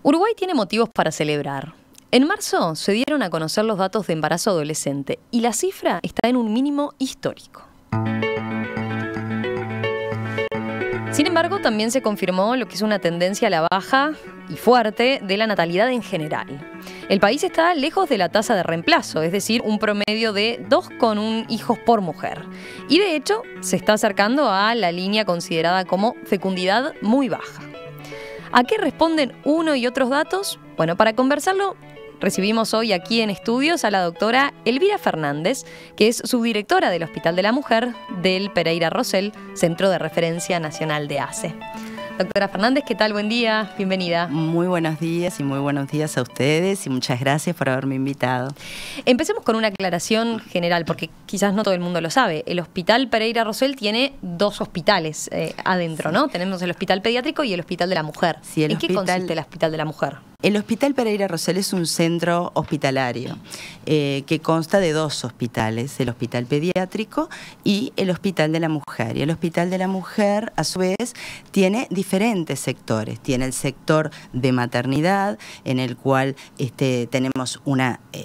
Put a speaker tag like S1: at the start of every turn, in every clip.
S1: Uruguay tiene motivos para celebrar. En marzo se dieron a conocer los datos de embarazo adolescente y la cifra está en un mínimo histórico. Sin embargo, también se confirmó lo que es una tendencia a la baja y fuerte de la natalidad en general. El país está lejos de la tasa de reemplazo, es decir, un promedio de 2,1 hijos por mujer. Y de hecho, se está acercando a la línea considerada como fecundidad muy baja. ¿A qué responden uno y otros datos? Bueno, para conversarlo, recibimos hoy aquí en estudios a la doctora Elvira Fernández, que es subdirectora del Hospital de la Mujer del Pereira Rosell, Centro de Referencia Nacional de ACE. Doctora Fernández, ¿qué tal? Buen día, bienvenida.
S2: Muy buenos días y muy buenos días a ustedes y muchas gracias por haberme invitado.
S1: Empecemos con una aclaración general, porque quizás no todo el mundo lo sabe. El Hospital Pereira Rosell tiene dos hospitales adentro, ¿no? Tenemos el Hospital Pediátrico y el Hospital de la Mujer.
S2: Sí,
S1: ¿En qué consiste el Hospital de la Mujer?
S2: El Hospital Pereira Rosell es un centro hospitalario que consta de dos hospitales, el Hospital Pediátrico y el Hospital de la Mujer. Y el Hospital de la Mujer, a su vez, tiene diferentes sectores. Tiene el sector de maternidad, en el cual tenemos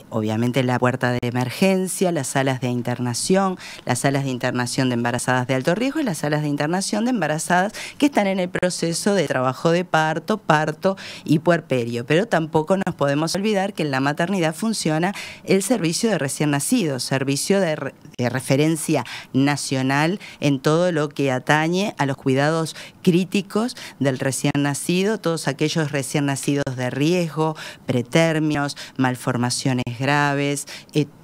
S2: obviamente la puerta de emergencia, las salas de internación de embarazadas de alto riesgo y las salas de internación de embarazadas que están en el proceso de trabajo de parto y puerperio. Pero tampoco nos podemos olvidar que en la maternidad funciona el servicio de recién nacidos, servicio de referencia nacional en todo lo que atañe a los cuidados críticos del recién nacido, todos aquellos recién nacidos de riesgo, pretérminos, malformaciones graves,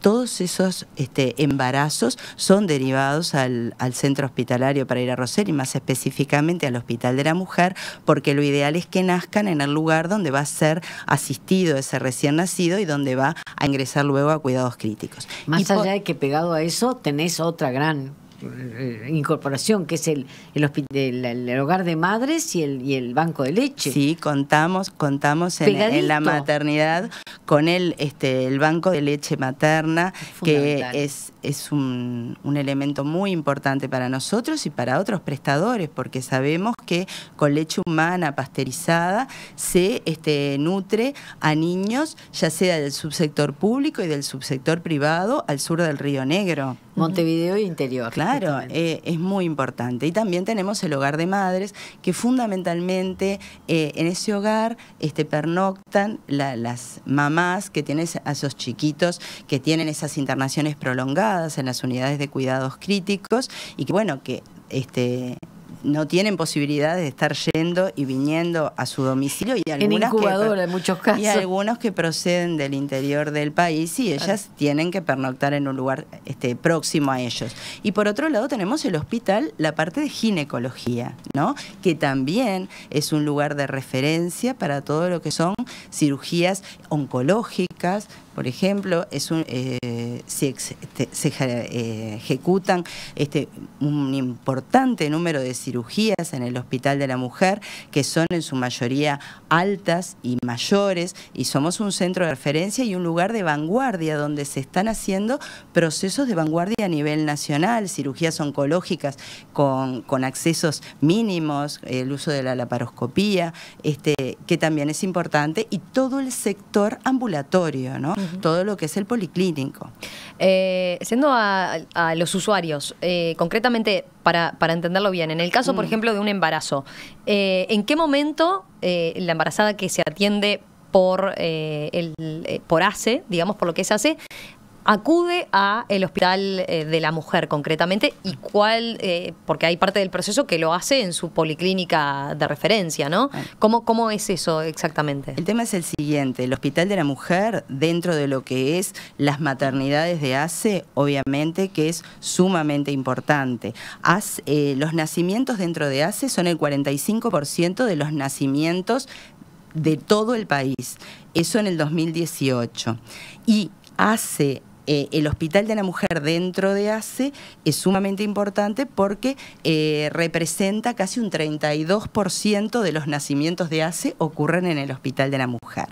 S2: todos esos embarazos son derivados al centro hospitalario Pereira Rosell y más específicamente al Hospital de la Mujer, porque lo ideal es que nazcan en el lugar donde va a ser asistido ese recién nacido y donde va a ingresar luego a cuidados críticos.
S3: Más allá de que pegado a eso tenés otra gran incorporación, que es el hogar de madres y el banco de leche.
S2: Sí, contamos en la maternidad con el banco de leche materna, que es un elemento muy importante para nosotros y para otros prestadores, porque sabemos que con leche humana pasteurizada se nutre a niños, ya sea del subsector público y del subsector privado al sur del Río Negro.
S3: Montevideo y interior.
S2: Claro, es muy importante. Y también tenemos el hogar de madres, que fundamentalmente en ese hogar pernoctan las mamás que tienen a esos chiquitos que tienen esas internaciones prolongadas en las unidades de cuidados críticos y que, bueno, que no tienen posibilidades de estar yendo y viniendo a su domicilio y
S3: en incubadora en muchos casos.
S2: Y algunos que proceden del interior del país y ellas tienen que pernoctar en un lugar próximo a ellos. Y por otro lado tenemos el hospital, la parte de ginecología, ¿no? Que también es un lugar de referencia para todo lo que son cirugías oncológicas. Por ejemplo, se ejecutan un importante número de cirugías en el Hospital de la Mujer, que son en su mayoría altas y mayores, y somos un centro de referencia y un lugar de vanguardia donde se están haciendo procesos de vanguardia a nivel nacional, cirugías oncológicas con accesos mínimos, el uso de la laparoscopía, que también es importante, y todo el sector ambulatorio, ¿no? Todo lo que es el policlínico.
S1: Siendo a los usuarios, concretamente para entenderlo bien, en el caso, por ejemplo, de un embarazo, ¿en qué momento la embarazada que se atiende por ACE, digamos, por lo que es ACE, acude a el Hospital de la Mujer concretamente, y cuál, porque hay parte del proceso que lo hace en su policlínica de referencia, ¿no? ¿Cómo es eso exactamente?
S2: El tema es el siguiente: el Hospital de la Mujer, dentro de lo que es las maternidades de ACE, obviamente que es sumamente importante. Los nacimientos dentro de ACE son el 45% de los nacimientos de todo el país. Eso en el 2018. Y el Hospital de la Mujer dentro de ACE es sumamente importante porque representa casi un 32% de los nacimientos de ACE ocurren en el Hospital de la Mujer.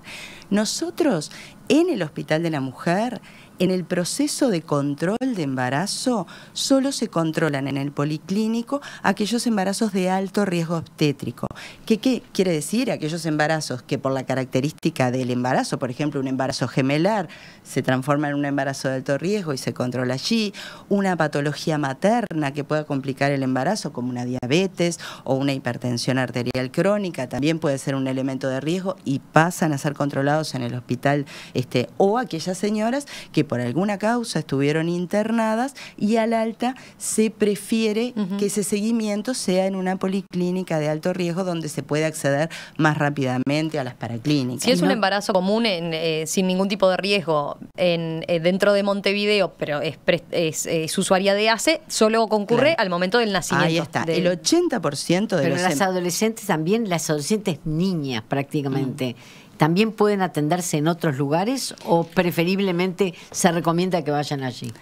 S2: Nosotros en el Hospital de la Mujer En el proceso de control de embarazo, solo se controlan en el policlínico aquellos embarazos de alto riesgo obstétrico. ¿Qué quiere decir? Aquellos embarazos que por la característica del embarazo, por ejemplo, un embarazo gemelar, se transforma en un embarazo de alto riesgo y se controla allí, una patología materna que pueda complicar el embarazo, como una diabetes o una hipertensión arterial crónica, también puede ser un elemento de riesgo y pasan a ser controlados en el hospital, o aquellas señoras que por alguna causa estuvieron internadas y al alta se prefiere que ese seguimiento sea en una policlínica de alto riesgo donde se puede acceder más rápidamente a las paraclínicas.
S1: Si es un embarazo común sin ningún tipo de riesgo dentro de Montevideo, pero es usuaria de ACE, solo concurre al momento del nacimiento.
S2: Ahí está, el 80% de
S3: pero
S2: los...
S3: las adolescentes también, las adolescentes niñas prácticamente, ¿también pueden atenderse en otros lugares o preferiblemente se recomienda que vayan allí?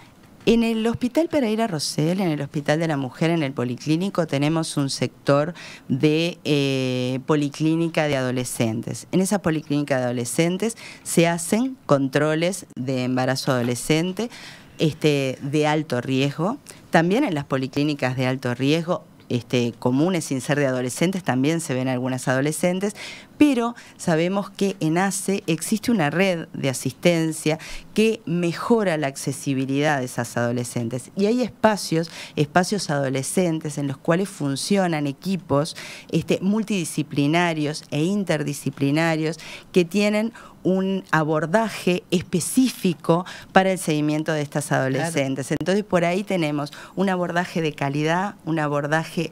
S2: En el Hospital Pereira Rosell, en el Hospital de la Mujer, en el Policlínico, tenemos un sector de policlínica de adolescentes. En esa policlínica de adolescentes se hacen controles de embarazo adolescente de alto riesgo. También en las policlínicas de alto riesgo comunes sin ser de adolescentes, también se ven algunas adolescentes, pero sabemos que en ACE existe una red de asistencia que mejora la accesibilidad de esas adolescentes. Y hay espacios adolescentes en los cuales funcionan equipos multidisciplinarios e interdisciplinarios que tienen un abordaje específico para el seguimiento de estas adolescentes. Claro. Entonces, por ahí tenemos un abordaje de calidad, un abordaje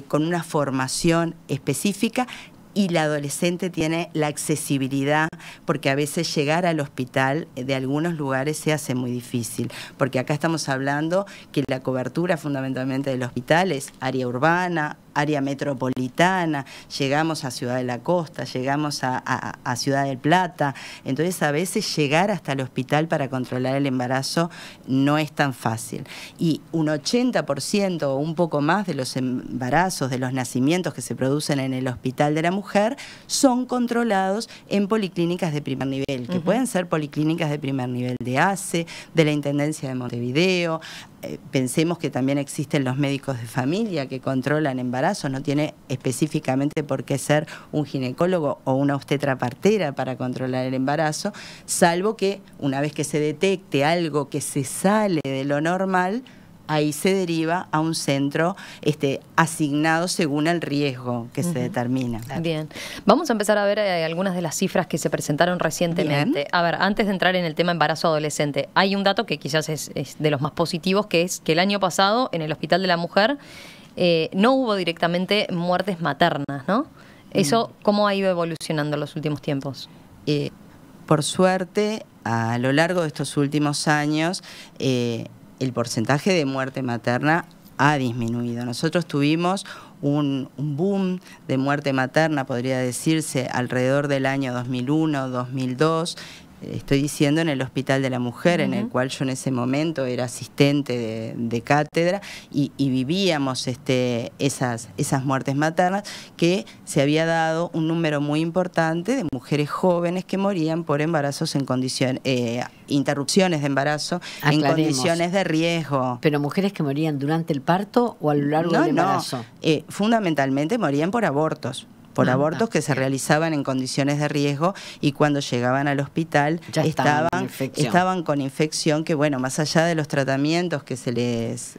S2: con una formación específica, y la adolescente tiene la accesibilidad, porque a veces llegar al hospital de algunos lugares se hace muy difícil, porque acá estamos hablando que la cobertura fundamentalmente del hospital es área urbana, área metropolitana, llegamos a Ciudad de la Costa, llegamos a Ciudad del Plata, entonces a veces llegar hasta el hospital para controlar el embarazo no es tan fácil. Y un 80% o un poco más de los embarazos, de los nacimientos que se producen en el Hospital de la Mujer, son controlados en policlínicas de primer nivel, que pueden ser policlínicas de primer nivel de ACE, de la Intendencia de Montevideo. Pensemos que también existen los médicos de familia que controlan embarazos, no tiene específicamente por qué ser un ginecólogo o una obstetra partera para controlar el embarazo, salvo que una vez que se detecte algo que se sale de lo normal, ahí se deriva a un centro asignado según el riesgo que se determina.
S1: Bien. Vamos a empezar a ver algunas de las cifras que se presentaron recientemente. Bien. A ver, antes de entrar en el tema embarazo adolescente, hay un dato que quizás es de los más positivos, que es que el año pasado en el Hospital de la Mujer no hubo directamente muertes maternas, ¿no? ¿Eso cómo ha ido evolucionando en los últimos tiempos?
S2: Por suerte, a lo largo de estos últimos años, el porcentaje de muerte materna ha disminuido. Nosotros tuvimos un boom de muerte materna, podría decirse, alrededor del año 2001, 2002, estoy diciendo en el Hospital de la Mujer, en el cual yo en ese momento era asistente de cátedra y vivíamos esas muertes maternas, que se había dado un número muy importante de mujeres jóvenes que morían por embarazos en condiciones, interrupciones de embarazo en condiciones de riesgo.
S3: ¿Pero mujeres que morían durante el parto o a lo largo del embarazo?
S2: No, fundamentalmente morían por abortos. Por abortos que se realizaban en condiciones de riesgo, y cuando llegaban al hospital ya estaban con infección que, bueno, más allá de los tratamientos que se les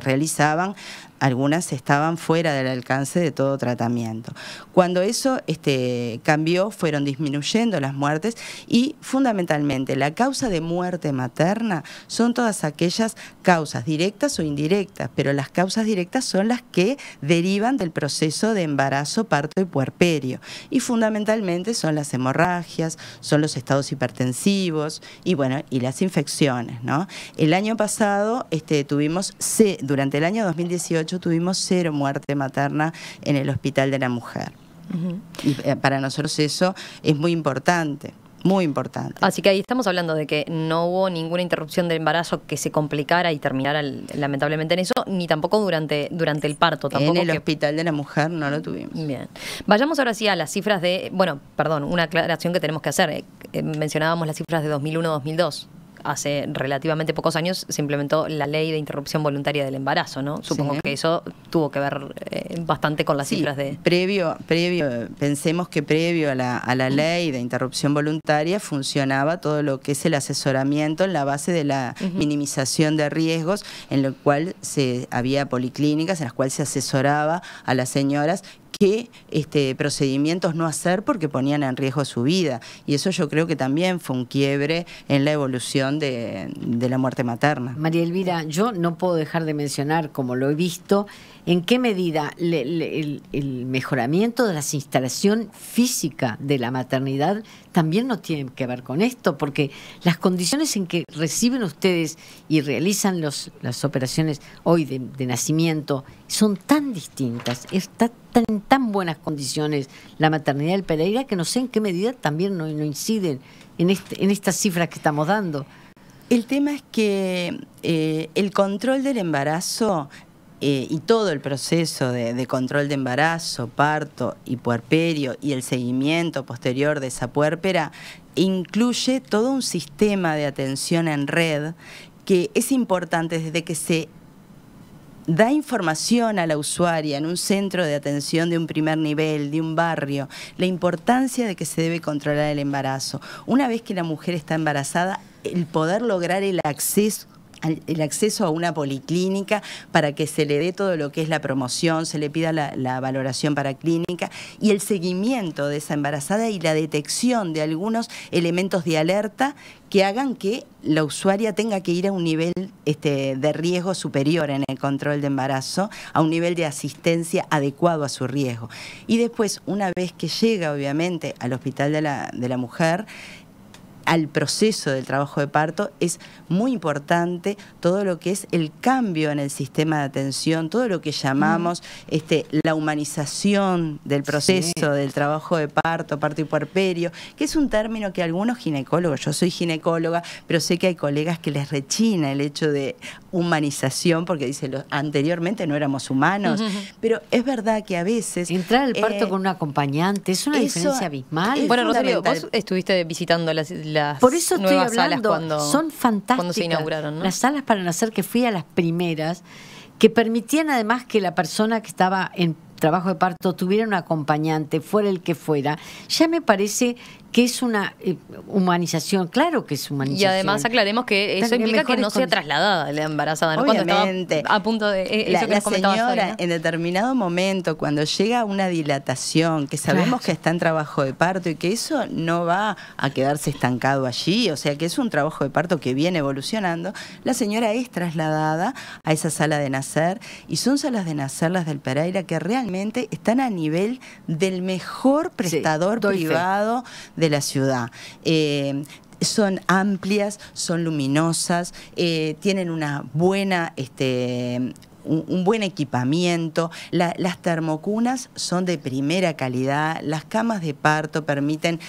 S2: realizaban, algunas estaban fuera del alcance de todo tratamiento. Cuando eso cambió, fueron disminuyendo las muertes, y fundamentalmente la causa de muerte materna son todas aquellas causas directas o indirectas, pero las causas directas son las que derivan del proceso de embarazo, parto y puerperio, y fundamentalmente son las hemorragias, son los estados hipertensivos y bueno, y las infecciones, ¿no? El año pasado durante el año 2018 tuvimos 0 muerte materna en el Hospital de la Mujer. Y para nosotros eso es muy importante. Muy importante.
S1: Así que ahí estamos hablando de que no hubo ninguna interrupción del embarazo que se complicara y terminara lamentablemente en eso, ni tampoco durante el parto. Tampoco
S2: en el Hospital de la Mujer no lo tuvimos.
S1: Bien. Vayamos ahora sí a las cifras una aclaración que tenemos que hacer. mencionábamos las cifras de 2001-2002. Hace relativamente pocos años se implementó la ley de interrupción voluntaria del embarazo, ¿no? Supongo que eso tuvo que ver bastante con las cifras de...
S2: Pensemos que previo a la ley de interrupción voluntaria funcionaba todo lo que es el asesoramiento en la base de la minimización de riesgos, en lo cual había policlínicas en las cuales se asesoraba a las señoras qué procedimientos no hacer porque ponían en riesgo su vida. Y eso yo creo que también fue un quiebre en la evolución de la muerte materna.
S3: María Elvira, yo no puedo dejar de mencionar, como lo he visto, en qué medida el mejoramiento de la instalación física de la maternidad también no tiene que ver con esto, porque las condiciones en que reciben ustedes y realizan las operaciones hoy de nacimiento son tan distintas, está en tan buenas condiciones la maternidad del Pereira, que no sé en qué medida también no inciden en estas cifras que estamos dando.
S2: El tema es que el control del embarazo y todo el proceso de control de embarazo, parto y puerperio y el seguimiento posterior de esa puérpera incluye todo un sistema de atención en red que es importante desde que se da información a la usuaria en un centro de atención de un primer nivel, de un barrio, la importancia de que se debe controlar el embarazo. Una vez que la mujer está embarazada, el poder lograr el acceso a una policlínica para que se le dé todo lo que es la promoción, se le pida la valoración paraclínica y el seguimiento de esa embarazada y la detección de algunos elementos de alerta que hagan que la usuaria tenga que ir a un nivel de riesgo superior en el control de embarazo, a un nivel de asistencia adecuado a su riesgo. Y después, una vez que llega obviamente al hospital de la mujer, al proceso del trabajo de parto, es muy importante todo lo que es el cambio en el sistema de atención, todo lo que llamamos la humanización del proceso del trabajo de parto y puerperio, que es un término que algunos ginecólogos, yo soy ginecóloga, pero sé que hay colegas que les rechina el hecho de humanización, porque dicen, anteriormente no éramos humanos, pero es verdad que a veces...
S3: Entrar al parto con un acompañante es una diferencia abismal.
S1: Bueno, Rosario, vos estuviste visitando las
S3: por eso estoy
S1: nuevas
S3: hablando,
S1: salas
S3: son fantásticas
S1: cuando se inauguraron, ¿no?
S3: Las salas para nacer, que fui a las primeras, que permitían además que la persona que estaba en trabajo de parto tuviera un acompañante, fuera el que fuera. Ya me parece que es una humanización, claro que es humanización.
S1: Y además aclaremos que eso implica que no sea trasladada la embarazada, ¿no?
S2: Obviamente.
S1: Cuando estaba a punto de...
S2: La señora, en determinado momento, cuando llega una dilatación, que sabemos que está en trabajo de parto y que eso no va a quedarse estancado allí, o sea que es un trabajo de parto que viene evolucionando, la señora es trasladada a esa sala de nacer, y son salas de nacer las del Pereira que realmente están a nivel del mejor prestador privado de la ciudad. Son amplias, son luminosas, tienen una buena... un buen equipamiento, las termocunas son de primera calidad, las camas de parto permiten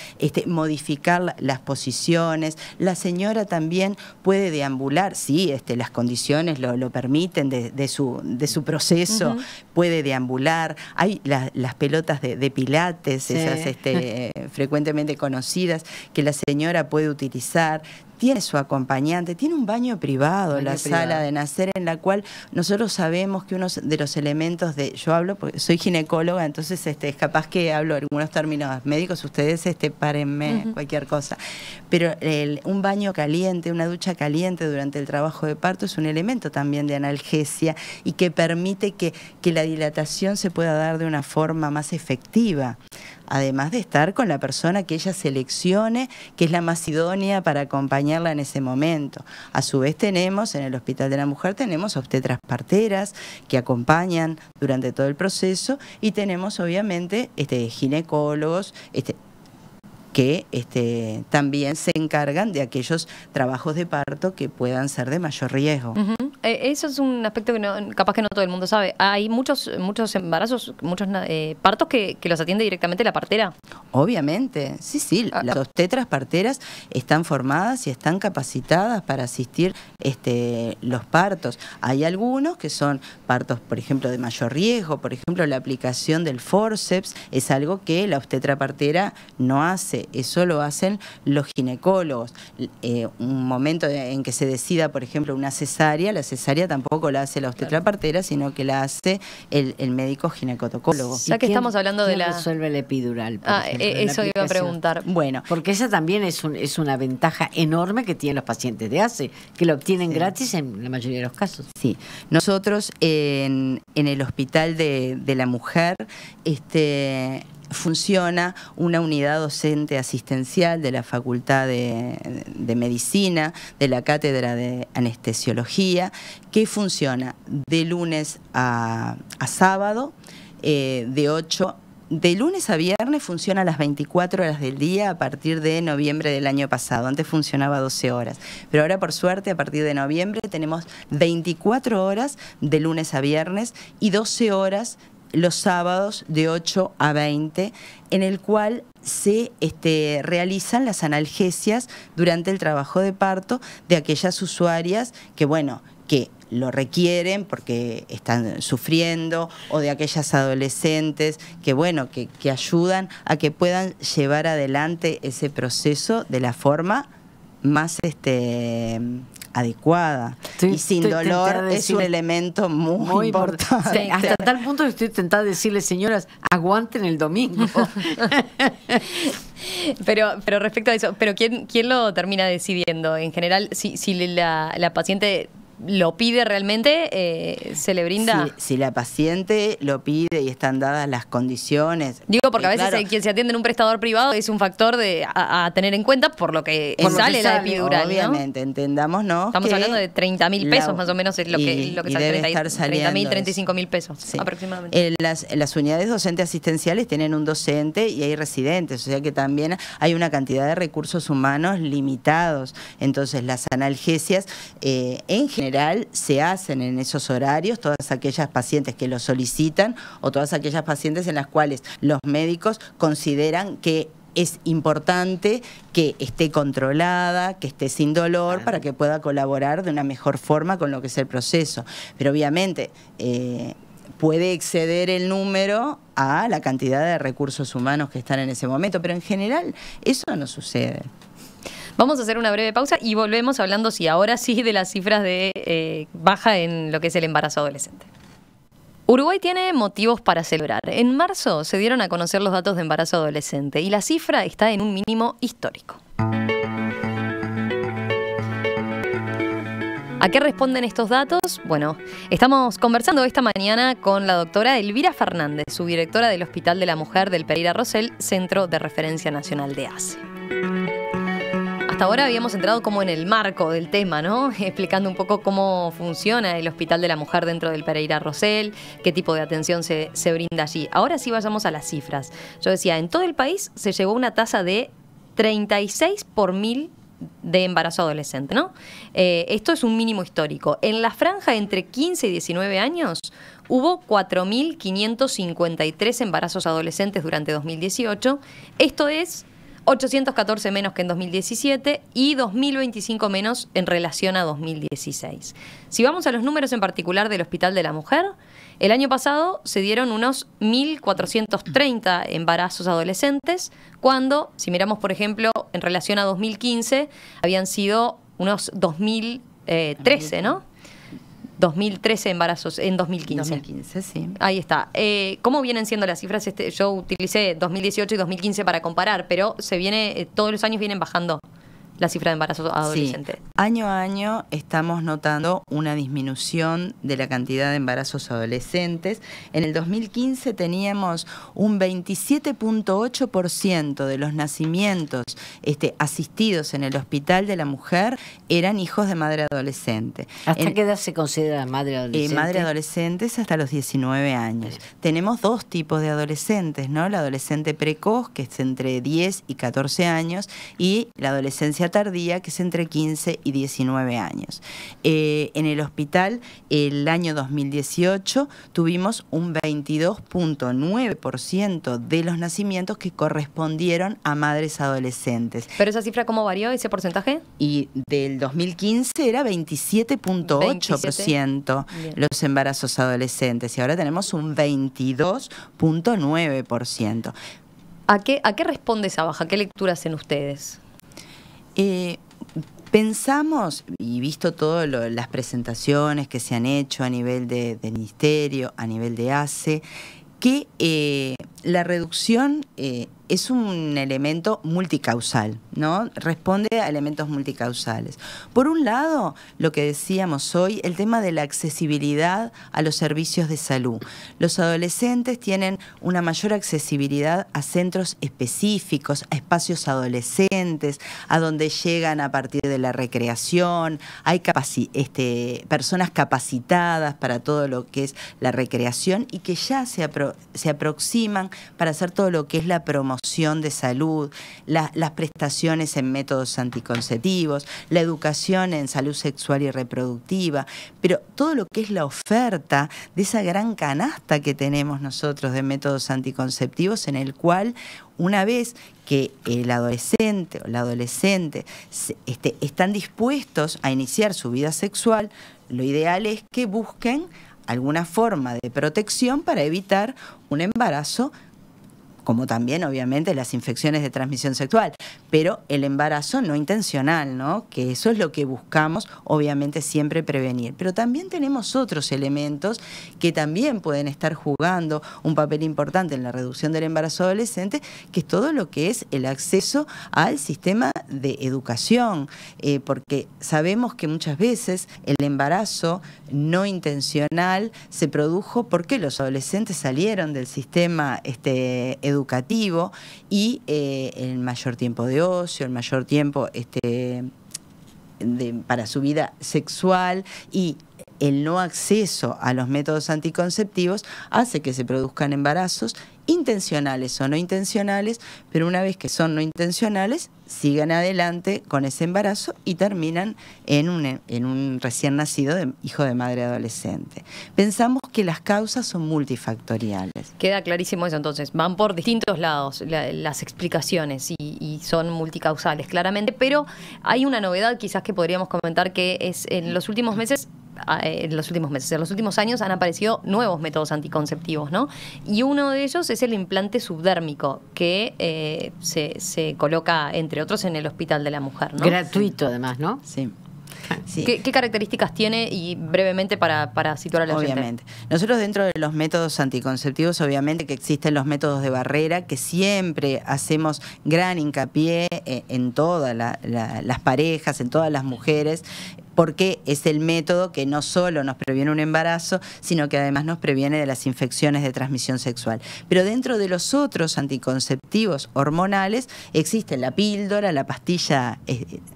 S2: modificar las posiciones, la señora también puede deambular, sí, las condiciones lo permiten de su proceso, puede deambular, hay las pelotas de pilates, esas frecuentemente conocidas, que la señora puede utilizar. Tiene su acompañante, tiene un baño privado, sala de nacer, en la cual nosotros sabemos que uno de los elementos yo hablo porque soy ginecóloga, entonces es capaz que hablo algunos términos médicos, ustedes párenme cualquier cosa, pero un baño caliente, una ducha caliente durante el trabajo de parto es un elemento también de analgesia y que permite que la dilatación se pueda dar de una forma más efectiva. Además de estar con la persona que ella seleccione, que es la más idónea para acompañarla en ese momento. A su vez tenemos, en el Hospital de la Mujer, tenemos obstetras parteras que acompañan durante todo el proceso y tenemos obviamente ginecólogos que también se encargan de aquellos trabajos de parto que puedan ser de mayor riesgo.
S1: eso es un aspecto que capaz que no todo el mundo sabe. Hay muchos embarazos, muchos partos que los atiende directamente la partera.
S2: Obviamente, sí, las obstetras parteras están formadas y están capacitadas para asistir los partos. Hay algunos que son partos, por ejemplo, de mayor riesgo, por ejemplo, la aplicación del forceps es algo que la obstetra partera no hace, eso lo hacen los ginecólogos. Un momento en que se decida, por ejemplo, una cesárea, la cesárea tampoco la hace la obstetra partera, sino que la hace el médico ginecólogo.
S1: Ya que estamos hablando de la...
S3: resuelve la epidural?
S1: Eso iba a preguntar.
S2: Bueno,
S3: porque esa también es una ventaja enorme que tienen los pacientes de ACE, que lo obtienen gratis en la mayoría de los casos.
S2: Sí, nosotros en el Hospital de la Mujer funciona una unidad docente asistencial de la Facultad de Medicina, de la Cátedra de Anestesiología, que funciona de lunes a sábado, de lunes a viernes funciona a las 24 horas del día a partir de noviembre del año pasado. Antes funcionaba 12 horas. Pero ahora, por suerte, a partir de noviembre tenemos 24 horas de lunes a viernes y 12 horas los sábados de 8 a 20, en el cual se realizan las analgesias durante el trabajo de parto de aquellas usuarias que lo requieren porque están sufriendo, o de aquellas adolescentes que ayudan a que puedan llevar adelante ese proceso de la forma más adecuada y sin dolor. Es un elemento muy importante.
S3: Sí, hasta tal punto que estoy tentada de decirles, señoras, aguanten el domingo.
S1: Pero respecto a eso, ¿quién lo termina decidiendo? En general, si la paciente lo pide realmente, se le brinda.
S2: Si la paciente lo pide y están dadas las condiciones.
S1: Digo, porque a veces quien se atiende en un prestador privado es un factor a tener en cuenta por lo que sale la epidural.
S2: Obviamente, ¿no? Entendámonos.
S1: Estamos hablando de 30.000 pesos más o menos, es lo que sale, 30.000, 35.000 pesos aproximadamente.
S2: Las unidades docentes asistenciales tienen un docente y hay residentes, o sea que también hay una cantidad de recursos humanos limitados. Entonces, las analgesias en general se hacen en esos horarios, todas aquellas pacientes que lo solicitan o todas aquellas pacientes en las cuales los médicos consideran que es importante que esté controlada, que esté sin dolor, para que pueda colaborar de una mejor forma con lo que es el proceso. Pero obviamente puede exceder el número a la cantidad de recursos humanos que están en ese momento, pero en general eso no sucede.
S1: Vamos a hacer una breve pausa y volvemos hablando, ahora sí, de las cifras de baja en lo que es el embarazo adolescente. Uruguay tiene motivos para celebrar. En marzo se dieron a conocer los datos de embarazo adolescente y la cifra está en un mínimo histórico. ¿A qué responden estos datos? Bueno, estamos conversando esta mañana con la doctora Elvira Fernández, subdirectora del Hospital de la Mujer del Pereira Rosell, Centro de Referencia Nacional de ACE. Hasta ahora habíamos entrado como en el marco del tema, ¿no? Explicando un poco cómo funciona el Hospital de la Mujer dentro del Pereira Rosell, qué tipo de atención se brinda allí. Ahora sí vayamos a las cifras. Yo decía, en todo el país se llegó a una tasa de 36 por 1000 de embarazo adolescente, ¿no? Esto es un mínimo histórico. En la franja entre 15 y 19 años hubo 4.553 embarazos adolescentes durante 2018. Esto es 814 menos que en 2017 y 2.025 menos en relación a 2016. Si vamos a los números en particular del Hospital de la Mujer, el año pasado se dieron unos 1.430 embarazos adolescentes, cuando, si miramos por ejemplo en relación a 2015, habían sido unos 2013, ¿no? 2013 embarazos en 2015.
S2: 2015, sí.
S1: Ahí está. ¿Cómo vienen siendo las cifras? Yo utilicé 2018 y 2015 para comparar, pero todos los años vienen bajando la cifra de embarazos adolescentes.
S2: Sí. Año a año estamos notando una disminución de la cantidad de embarazos adolescentes. En el 2015 teníamos un 27.8% de los nacimientos asistidos en el Hospital de la Mujer eran hijos de madre adolescente.
S3: ¿Hasta qué edad se considera madre adolescente?
S2: Madre adolescente es hasta los 19 años. Tenemos dos tipos de adolescentes, ¿no? La adolescente precoz, que es entre 10 y 14 años, y la adolescencia tardía, que es entre 15 y 19 años. En el hospital, el año 2018, tuvimos un 22.9% de los nacimientos que correspondieron a madres adolescentes.
S1: ¿Pero esa cifra cómo varió, ese porcentaje?
S2: Y del 2015 era 27.8% los embarazos adolescentes y ahora tenemos un 22.9%.
S1: ¿A qué responde esa baja? ¿Qué lectura hacen ustedes?
S2: Pensamos, y visto todas las presentaciones que se han hecho a nivel del Ministerio, a nivel de ACE, que la reducción es un elemento multicausal, ¿no? Responde a elementos multicausales. Por un lado, lo que decíamos hoy, el tema de la accesibilidad a los servicios de salud. Los adolescentes tienen una mayor accesibilidad a centros específicos, a espacios adolescentes, a donde llegan a partir de la recreación, hay personas capacitadas para todo lo que es la recreación y que ya se aproximan para hacer todo lo que es la promoción de salud, las prestaciones en métodos anticonceptivos, la educación en salud sexual y reproductiva, pero todo lo que es la oferta de esa gran canasta que tenemos nosotros de métodos anticonceptivos, en el cual una vez que el adolescente o la adolescente están dispuestos a iniciar su vida sexual, lo ideal es que busquen alguna forma de protección para evitar un embarazo, como también obviamente las infecciones de transmisión sexual, pero el embarazo no intencional, ¿no? Que eso es lo que buscamos obviamente siempre prevenir. Pero también tenemos otros elementos que también pueden estar jugando un papel importante en la reducción del embarazo adolescente, que es todo lo que es el acceso al sistema de educación, porque sabemos que muchas veces el embarazo no intencional se produjo porque los adolescentes salieron del sistema educativo y el mayor tiempo de ocio, el mayor tiempo para su vida sexual y el no acceso a los métodos anticonceptivos hace que se produzcan embarazos intencionales o no intencionales, pero una vez que son no intencionales, sigan adelante con ese embarazo y terminan en un recién nacido hijo de madre adolescente. Pensamos que las causas son multifactoriales.
S1: Queda clarísimo eso entonces, van por distintos lados las explicaciones y son multicausales claramente, pero hay una novedad quizás que podríamos comentar que es en los últimos años han aparecido nuevos métodos anticonceptivos, ¿no? Y uno de ellos es el implante subdérmico que se coloca, entre otros, en el Hospital de la Mujer, ¿no?
S3: Gratuito además, ¿no?
S2: Sí. Sí.
S1: ¿Qué características tiene? Y brevemente para situar a la gente.
S2: Obviamente. Nosotros dentro de los métodos anticonceptivos, obviamente que existen los métodos de barrera, que siempre hacemos gran hincapié en todas las parejas, en todas las mujeres, porque es el método que no solo nos previene un embarazo, sino que además nos previene de las infecciones de transmisión sexual. Pero dentro de los otros anticonceptivos hormonales existe la píldora, la pastilla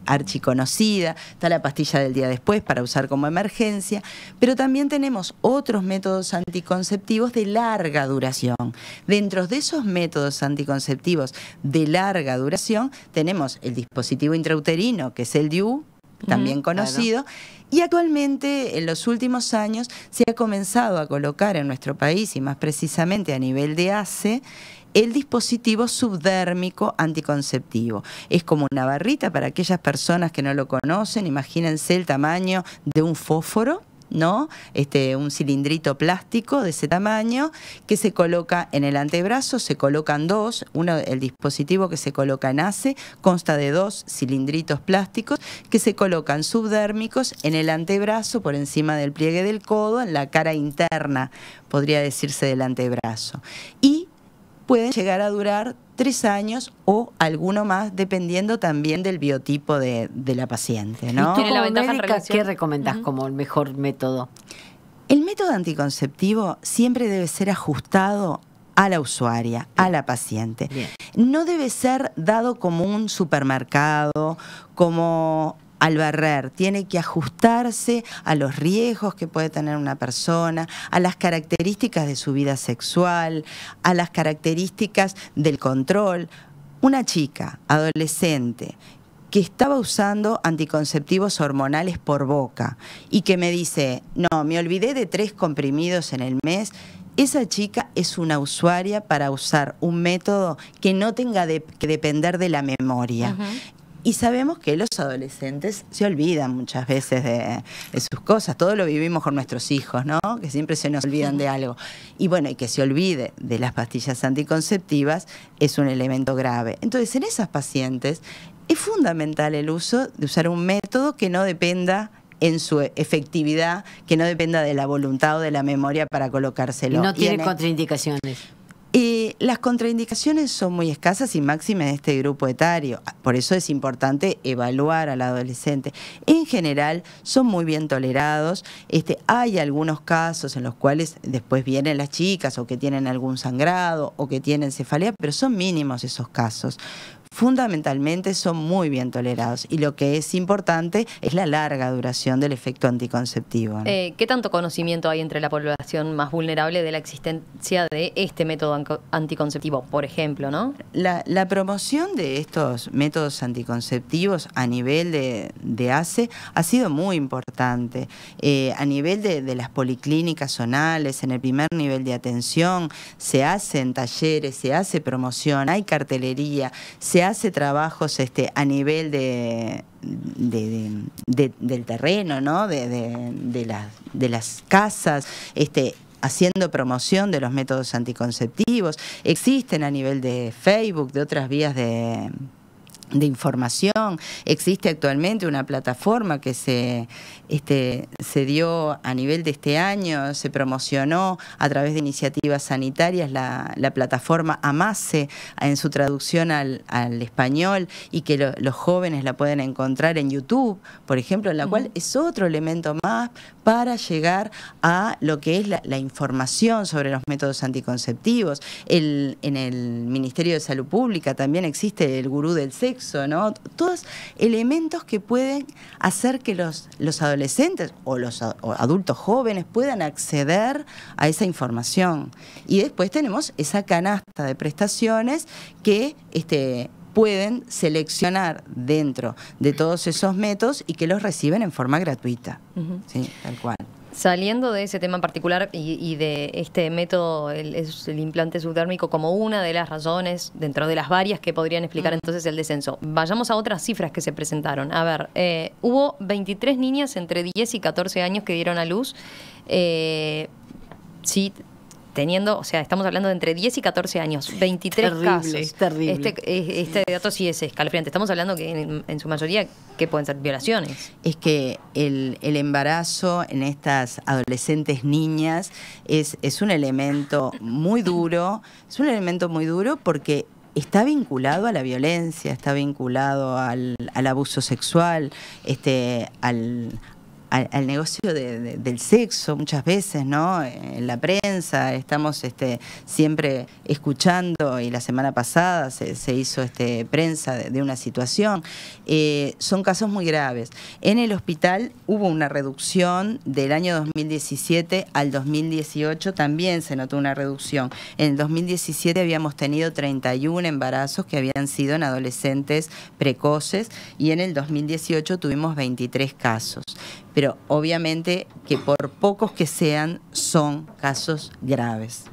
S2: archiconocida, está la pastilla del día después para usar como emergencia, pero también tenemos otros métodos anticonceptivos de larga duración. Dentro de esos métodos anticonceptivos de larga duración tenemos el dispositivo intrauterino, que es el DIU, también conocido, claro. Y actualmente en los últimos años se ha comenzado a colocar en nuestro país, y más precisamente a nivel de ACE, el dispositivo subdérmico anticonceptivo. Es como una barrita para aquellas personas que no lo conocen, imagínense el tamaño de un fósforo, ¿no? Un cilindrito plástico de ese tamaño que se coloca en el antebrazo, se colocan dos, el dispositivo que se coloca en ACE consta de dos cilindritos plásticos que se colocan subdérmicos en el antebrazo por encima del pliegue del codo, en la cara interna, podría decirse, del antebrazo. Y pueden llegar a durar 3 años o alguno más, dependiendo también del biotipo de la paciente, ¿no?
S3: ¿Y tú como médica qué recomendás como el mejor método?
S2: El método anticonceptivo siempre debe ser ajustado a la usuaria, a la paciente. Bien. No debe ser dado como un supermercado, como al barrer, tiene que ajustarse a los riesgos que puede tener una persona, a las características de su vida sexual, a las características del control. Una chica adolescente que estaba usando anticonceptivos hormonales por boca y que me dice, no, me olvidé de 3 comprimidos en el mes. Esa chica es una usuaria para usar un método que no tenga que depender de la memoria. Y sabemos que los adolescentes se olvidan muchas veces de sus cosas. Todo lo vivimos con nuestros hijos, ¿no? Que siempre se nos olvidan de algo. Y bueno, y que se olvide de las pastillas anticonceptivas es un elemento grave. Entonces, en esas pacientes es fundamental el uso de usar un método que no dependa en su efectividad, que no dependa de la voluntad o de la memoria para colocárselo.
S3: Y no tiene contraindicaciones.
S2: Las contraindicaciones son muy escasas y máxime en este grupo etario. Por eso es importante evaluar al adolescente. En general son muy bien tolerados. Hay algunos casos en los cuales después vienen las chicas o que tienen algún sangrado o que tienen cefalea, pero son mínimos esos casos. Fundamentalmente son muy bien tolerados y lo que es importante es la larga duración del efecto anticonceptivo, ¿no?
S1: ¿Qué tanto conocimiento hay entre la población más vulnerable de la existencia de este método anticonceptivo, por ejemplo, ¿no?
S2: La promoción de estos métodos anticonceptivos a nivel de ACE ha sido muy importante. A nivel de las policlínicas zonales, en el primer nivel de atención, se hacen talleres, se hace promoción, hay cartelería, se hace trabajos a nivel del terreno, ¿no? de las casas, haciendo promoción de los métodos anticonceptivos. Existen a nivel de Facebook, de otras vías de información. Existe actualmente una plataforma que se dio a nivel de este año, se promocionó a través de iniciativas sanitarias la plataforma AMACE en su traducción al español y que los jóvenes la pueden encontrar en YouTube, por ejemplo, en la cual es otro elemento más para llegar a lo que es la información sobre los métodos anticonceptivos. En el Ministerio de Salud Pública también existe el gurú del sexo, ¿no? Todos elementos que pueden hacer que los adolescentes o los adultos jóvenes puedan acceder a esa información. Y después tenemos esa canasta de prestaciones que pueden seleccionar dentro de todos esos métodos y que los reciben en forma gratuita. Sí, tal cual.
S1: Saliendo de ese tema en particular y de este método, el implante subdérmico, como una de las razones, dentro de las varias que podrían explicar entonces el descenso, vayamos a otras cifras que se presentaron. A ver, hubo 23 niñas entre 10 y 14 años que dieron a luz. Sí, teniendo, o sea, estamos hablando de entre 10 y 14 años, 23 casos.
S3: Terrible.
S1: Este dato sí es escalofriante. Estamos hablando que en su mayoría que pueden ser violaciones.
S2: Es que el embarazo en estas adolescentes niñas es un elemento muy duro, porque está vinculado a la violencia, está vinculado al abuso sexual, al negocio del sexo muchas veces, ¿no? En la prensa estamos siempre escuchando, y la semana pasada se hizo prensa de una situación. Son casos muy graves. En el hospital hubo una reducción del año 2017 al 2018, también se notó una reducción. En el 2017 habíamos tenido 31 embarazos que habían sido en adolescentes precoces y en el 2018 tuvimos 23 casos. Pero obviamente que por pocos que sean, son casos graves.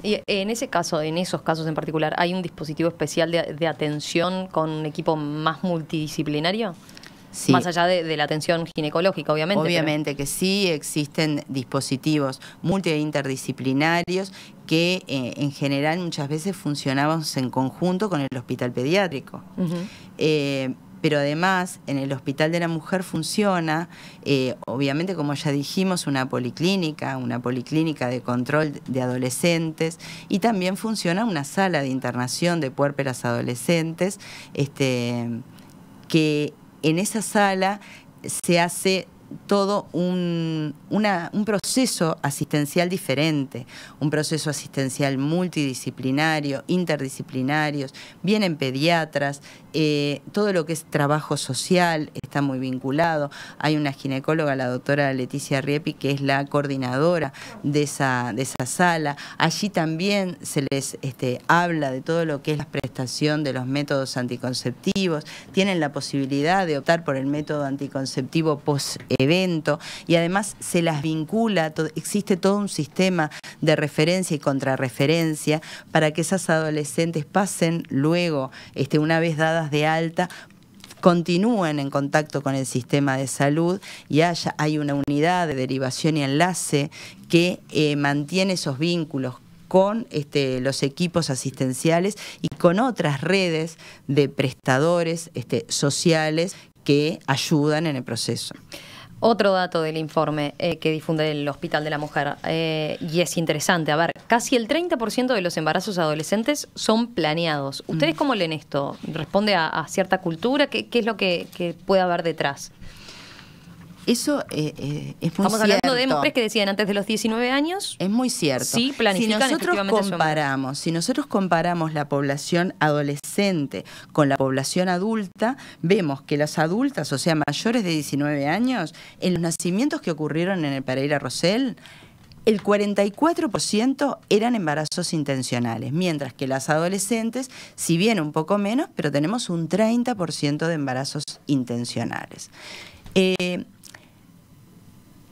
S1: Y en esos casos en particular, ¿hay un dispositivo especial de atención con un equipo más multidisciplinario? Sí. Más allá de la atención ginecológica, obviamente.
S2: Obviamente que sí, existen dispositivos multi e interdisciplinarios que en general muchas veces funcionamos en conjunto con el hospital pediátrico. Pero además en el Hospital de la Mujer funciona, obviamente como ya dijimos, una policlínica de control de adolescentes, y también funciona una sala de internación de puérperas adolescentes, que en esa sala se hace todo un proceso asistencial diferente, un proceso asistencial multidisciplinario, interdisciplinarios, vienen pediatras, todo lo que es trabajo social, está muy vinculado. Hay una ginecóloga, la doctora Leticia Riepi, que es la coordinadora de esa sala. Allí también se les habla de todo lo que es la prestación de los métodos anticonceptivos. Tienen la posibilidad de optar por el método anticonceptivo post-evento y además se las vincula, existe todo un sistema de referencia y contrarreferencia para que esas adolescentes pasen luego, una vez dadas de alta, continúen en contacto con el sistema de salud y hay una unidad de derivación y enlace que mantiene esos vínculos con los equipos asistenciales y con otras redes de prestadores sociales que ayudan en el proceso.
S1: Otro dato del informe que difunde el Hospital de la Mujer, y es interesante, a ver, casi el 30% de los embarazos adolescentes son planeados. ¿Ustedes cómo leen esto? ¿Responde a cierta cultura? ¿Qué es lo que puede haber detrás?
S2: Eso es muy
S1: Estamos
S2: cierto.
S1: hablando de mujeres que decían antes de los 19 años.
S2: Es muy cierto.
S1: Sí, planifican efectivamente su embarazo.
S2: Si nosotros comparamos la población adolescente con la población adulta, vemos que las adultas, o sea, mayores de 19 años, en los nacimientos que ocurrieron en el Pereira Rosell, el 44% eran embarazos intencionales, mientras que las adolescentes, si bien un poco menos, pero tenemos un 30% de embarazos intencionales.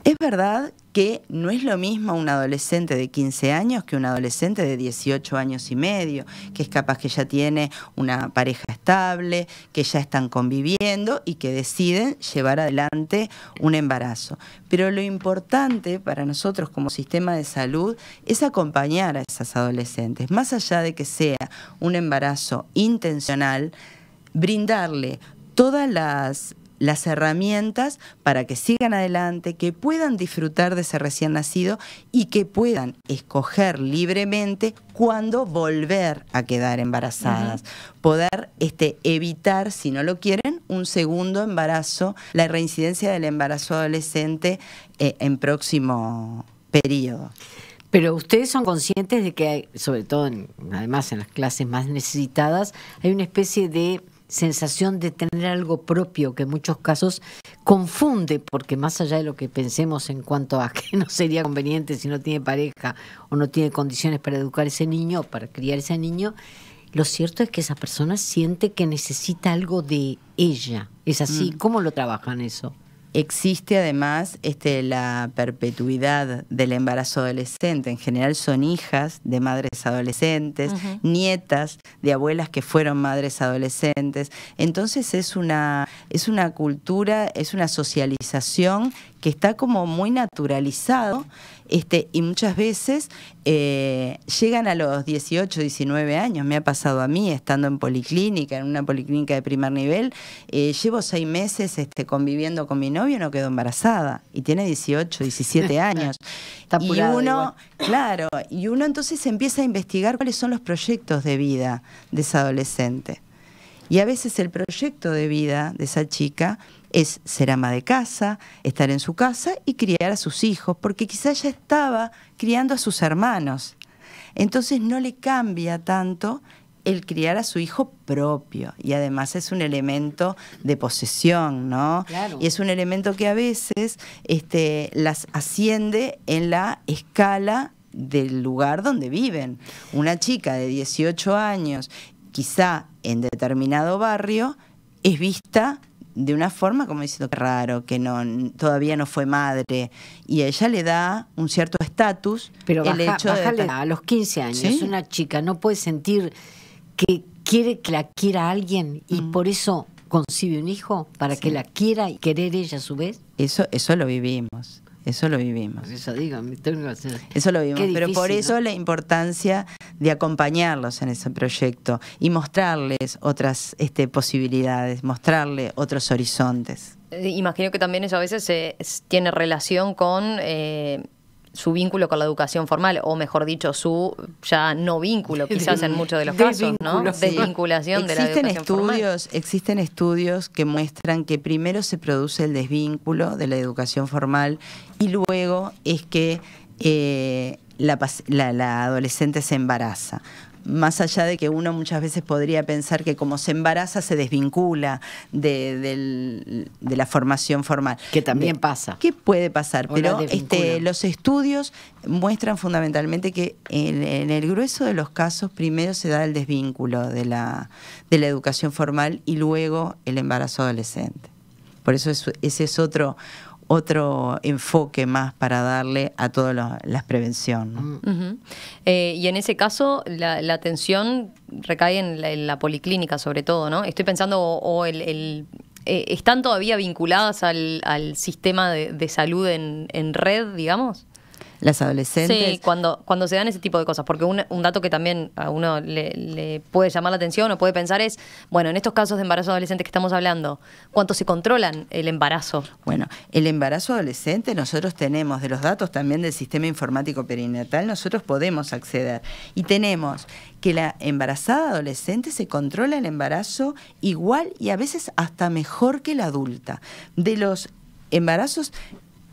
S2: Es verdad que no es lo mismo un adolescente de 15 años que un adolescente de 18 años y medio, que es capaz que ya tiene una pareja estable, que ya están conviviendo y que deciden llevar adelante un embarazo. Pero lo importante para nosotros como sistema de salud es acompañar a esas adolescentes, más allá de que sea un embarazo intencional, brindarle todas las herramientas para que sigan adelante, que puedan disfrutar de ese recién nacido y que puedan escoger libremente cuándo volver a quedar embarazadas. Poder evitar, si no lo quieren, un segundo embarazo, la reincidencia del embarazo adolescente en próximo periodo.
S3: Pero ustedes son conscientes de que hay, sobre todo además en las clases más necesitadas, hay una especie de sensación de tener algo propio que en muchos casos confunde, porque más allá de lo que pensemos en cuanto a que no sería conveniente si no tiene pareja o no tiene condiciones para educar ese niño, para criar ese niño, lo cierto es que esa persona siente que necesita algo de ella. ¿Es así? ¿Cómo lo trabajan eso?
S2: Existe además la perpetuidad del embarazo adolescente. En general son hijas de madres adolescentes, nietas de abuelas que fueron madres adolescentes. Entonces es una cultura, es una socialización que está como muy naturalizado, y muchas veces llegan a los 18, 19 años. Me ha pasado a mí, estando en policlínica, en una policlínica de primer nivel, llevo 6 meses conviviendo con mi novio, no quedó embarazada, y tiene 18, 17 años.
S3: Está apurado,
S2: y uno,
S3: igual.
S2: claro, y uno entonces empieza a investigar cuáles son los proyectos de vida de esa adolescente. Y a veces el proyecto de vida de esa chica es ser ama de casa, estar en su casa y criar a sus hijos, porque quizás ya estaba criando a sus hermanos. Entonces no le cambia tanto el criar a su hijo propio, y además es un elemento de posesión, ¿no?
S3: Claro.
S2: Y es un elemento que a veces las asciende en la escala del lugar donde viven. Una chica de 18 años, quizá en determinado barrio, es vista de una forma como diciendo que raro, que todavía no fue madre, y a ella le da un cierto estatus.
S3: Pero
S2: bájale
S3: a los 15 años,
S2: ¿sí?
S3: Una chica no puede sentir que quiere que la quiera alguien y por eso concibe un hijo, para que la quiera y querer ella a su vez.
S2: Eso lo vivimos. Eso lo vivimos.
S3: Eso digo,
S2: Eso lo vivimos.
S3: Qué
S2: Pero por
S3: difícil,
S2: eso,
S3: ¿no?
S2: la importancia de acompañarlos en ese proyecto y mostrarles otras posibilidades, mostrarles otros horizontes.
S1: Imagino que también eso a veces tiene relación con su vínculo con la educación formal, o mejor dicho, su ya no vínculo, quizás en muchos de los casos, ¿no? Desvinculación de la educación formal.
S2: Existen estudios que muestran que primero se produce el desvínculo de la educación formal y luego es que la adolescente se embaraza. Más allá de que uno muchas veces podría pensar que como se embaraza se desvincula de la formación formal.
S3: Que también pasa.
S2: ¿Qué puede pasar?
S3: O
S2: Pero
S3: desvincula.
S2: los estudios muestran fundamentalmente que en el grueso de los casos primero se da el desvínculo de la educación formal y luego el embarazo adolescente. Por eso ese es otro enfoque más para darle a todas las prevención, ¿no?
S1: Uh-huh. Y en ese caso, la atención recae en la policlínica, sobre todo, ¿no? Estoy pensando, ¿están todavía vinculadas al sistema de salud en red, digamos?
S2: Las adolescentes.
S1: Sí, cuando se dan ese tipo de cosas, porque un dato que también a uno le puede llamar la atención o puede pensar es, bueno, en estos casos de embarazo adolescente que estamos hablando, ¿cuánto se controlan el embarazo?
S2: Bueno, el embarazo adolescente nosotros tenemos, de los datos también del sistema informático perinatal, nosotros podemos acceder y tenemos que la embarazada adolescente se controla el embarazo igual y a veces hasta mejor que la adulta. De los embarazos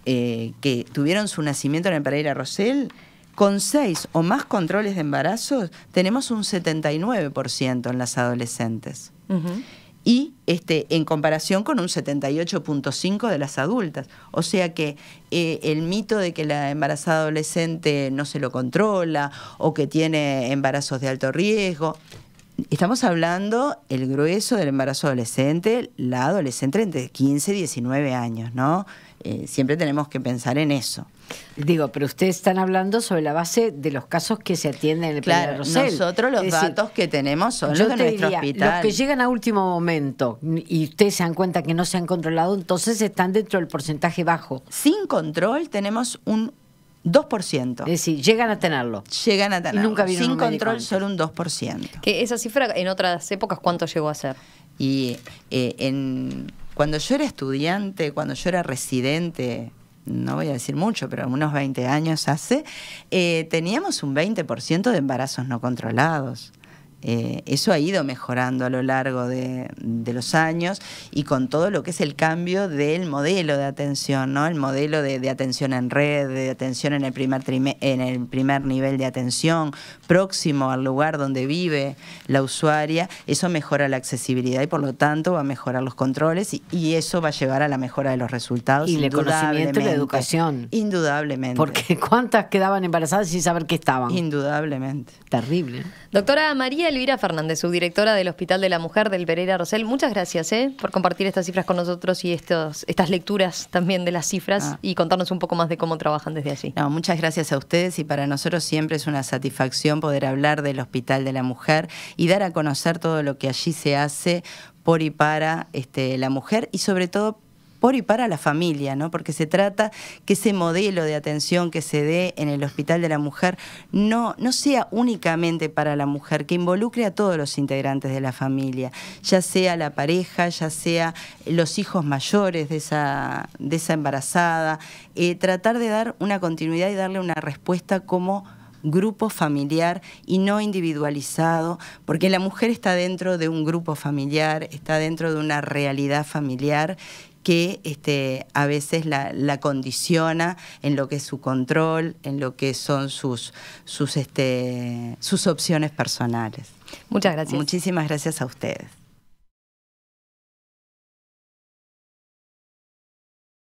S2: que tuvieron su nacimiento en el Pereira Rosell, con 6 o más controles de embarazos, tenemos un 79% en las adolescentes.
S1: Uh-huh.
S2: Y en comparación con un 78.5% de las adultas. O sea que el mito de que la embarazada adolescente no se lo controla o que tiene embarazos de alto riesgo, estamos hablando el grueso del embarazo adolescente, la adolescente entre 15 y 19 años, ¿no? Siempre tenemos que pensar en eso.
S3: Digo, pero ustedes están hablando sobre la base de los casos que se atienden en el Pereira Rosell.
S2: Nosotros los datos que tenemos son los de nuestro hospital.
S3: Los que llegan a último momento y ustedes se dan cuenta que no se han controlado, entonces están dentro del porcentaje bajo.
S2: Sin control tenemos un 2%.
S3: Es decir, llegan a tenerlo.
S2: Llegan a tenerlo.
S3: Y nunca vieron
S2: Sin
S3: un médico
S2: control
S3: antes.
S2: solo un 2%.
S1: Que esa cifra en otras épocas, ¿cuánto llegó a ser?
S2: Y cuando yo era estudiante, cuando yo era residente, no voy a decir mucho, pero unos 20 años hace, teníamos un 20% de embarazos no controlados. Eso ha ido mejorando a lo largo de los años y con todo lo que es el cambio del modelo de atención, ¿no? El modelo de atención en red, de atención en el primer nivel de atención, próximo al lugar donde vive la usuaria. Eso mejora la accesibilidad y por lo tanto va a mejorar los controles y eso va a llevar a la mejora de los resultados.
S3: Y el conocimiento y la educación.
S2: Indudablemente.
S3: Porque ¿cuántas quedaban embarazadas sin saber qué estaban?
S2: Indudablemente.
S3: Terrible.
S1: Doctora María Elvira Fernández, subdirectora del Hospital de la Mujer del Pereira Rosell, muchas gracias por compartir estas cifras con nosotros y estas lecturas también de las cifras y contarnos un poco más de cómo trabajan desde allí.
S2: No, muchas gracias a ustedes y para nosotros siempre es una satisfacción poder hablar del Hospital de la Mujer y dar a conocer todo lo que allí se hace por y para la mujer y sobre todo por y para la familia, ¿no? Porque se trata que ese modelo de atención que se dé en el Hospital de la Mujer no sea únicamente para la mujer, que involucre a todos los integrantes de la familia, ya sea la pareja, ya sea los hijos mayores de esa embarazada, tratar de dar una continuidad y darle una respuesta como grupo familiar y no individualizado, porque la mujer está dentro de un grupo familiar, está dentro de una realidad familiar que a veces la condiciona en lo que es su control, en lo que son sus opciones personales.
S1: Muchas gracias.
S2: Muchísimas gracias a ustedes.